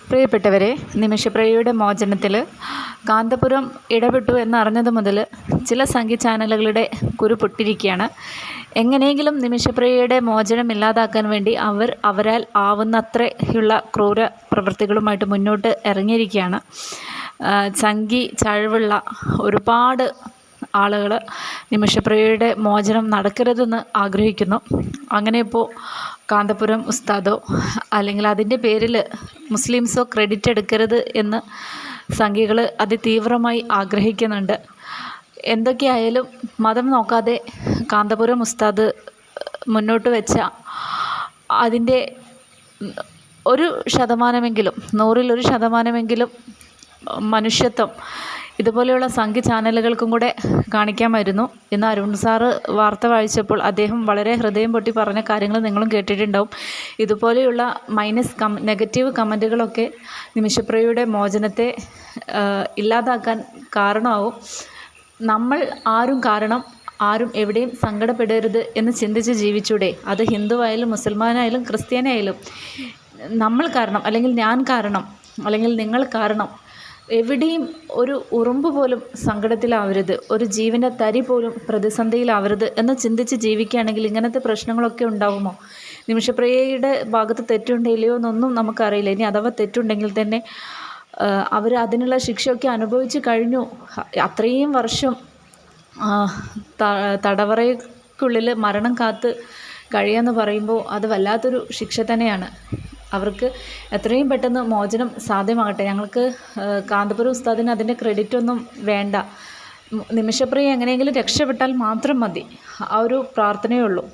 പ്രിയപ്പെട്ടവരെ, നിമിഷപ്രിയയുടെ മോചനത്തിൽ കാന്തപുരം ഇടപെട്ടു എന്നറിഞ്ഞത് മുതൽ ചില സംഘി ചാനലുകളുടെ കുരു പൊട്ടിയിരിക്കുകയാണ്. എങ്ങനെയെങ്കിലും നിമിഷപ്രിയയുടെ മോചനം ഇല്ലാതാക്കാൻ വേണ്ടി അവരാൽ ആവുന്നത്രയുള്ള ക്രൂര പ്രവൃത്തികളുമായിട്ട് മുന്നോട്ട് ഇറങ്ങിയിരിക്കുകയാണ്. സംഘി ചഴവുള്ള ഒരുപാട് ആളുകൾ നിമിഷപ്രിയയുടെ മോചനം നടക്കരുതെന്ന് ആഗ്രഹിക്കുന്നു. അങ്ങനെ ഇപ്പോൾ കാന്തപുരം ഉസ്താദോ അല്ലെങ്കിൽ അതിൻ്റെ പേരിൽ മുസ്ലിംസോ ക്രെഡിറ്റ് എടുക്കരുത് എന്ന് സംഘികൾ അതിതീവ്രമായി ആഗ്രഹിക്കുന്നുണ്ട്. എന്തൊക്കെയായാലും മതം നോക്കാതെ കാന്തപുരം ഉസ്താദ് മുന്നോട്ട് വെച്ച അതിൻ്റെ 1% 100% മനുഷ്യത്വം ഇതുപോലെയുള്ള സംഘി ചാനലുകൾക്കും കൂടെ കാണിക്കാമായിരുന്നു. ഇന്ന് അരുൺ സാറ് വാർത്ത വായിച്ചപ്പോൾ അദ്ദേഹം വളരെ ഹൃദയം പൊട്ടി പറഞ്ഞ കാര്യങ്ങൾ നിങ്ങളും കേട്ടിട്ടുണ്ടാവും. ഇതുപോലെയുള്ള നെഗറ്റീവ് കമൻറ്റുകളൊക്കെ നിമിഷപ്രിയയുടെ മോചനത്തെ ഇല്ലാതാക്കാൻ കാരണമാവും. നമ്മൾ ആരും എവിടെയും സങ്കടപ്പെടരുത് എന്ന് ചിന്തിച്ച് ജീവിച്ചൂടെ? അത് ഹിന്ദുവായാലും മുസൽമാനായാലും ക്രിസ്ത്യാനായാലും നമ്മൾ കാരണം, അല്ലെങ്കിൽ ഞാൻ കാരണം, അല്ലെങ്കിൽ നിങ്ങൾ കാരണം എവിടെയും ഒരു ഉറുമ്പ് പോലും സങ്കടത്തിലാവരുത്, ഒരു ജീവൻ്റെ തരി പോലും പ്രതിസന്ധിയിലാവരുത് എന്ന് ചിന്തിച്ച് ജീവിക്കുകയാണെങ്കിൽ ഇങ്ങനത്തെ പ്രശ്നങ്ങളൊക്കെ ഉണ്ടാവുമോ? നിമിഷപ്രിയയുടെ ഭാഗത്ത് തെറ്റുണ്ടോ എന്നൊന്നും നമുക്കറിയില്ല. ഇനി അഥവാ തെറ്റുണ്ടെങ്കിൽ തന്നെ അവർ അതിനുള്ള ശിക്ഷയൊക്കെ അനുഭവിച്ച് കഴിഞ്ഞു. അത്രയും വർഷം തടവറയ്ക്കുള്ളിൽ മരണം കാത്ത് കഴിയുമെന്ന് പറയുമ്പോൾ അത് വല്ലാത്തൊരു ശിക്ഷ തന്നെയാണ്. അവർക്ക് എത്രയും പെട്ടെന്ന് മോചനം സാധ്യമാകട്ടെ. ഞങ്ങൾക്ക് കാന്തപുരം ഉസ്താദിന് അതിൻ്റെ ക്രെഡിറ്റൊന്നും വേണ്ട. നിമിഷപ്രിയ എങ്ങനെയെങ്കിലും രക്ഷപ്പെട്ടാൽ മാത്രം മതി. ആ ഒരു പ്രാർത്ഥനയേ ഉള്ളൂ.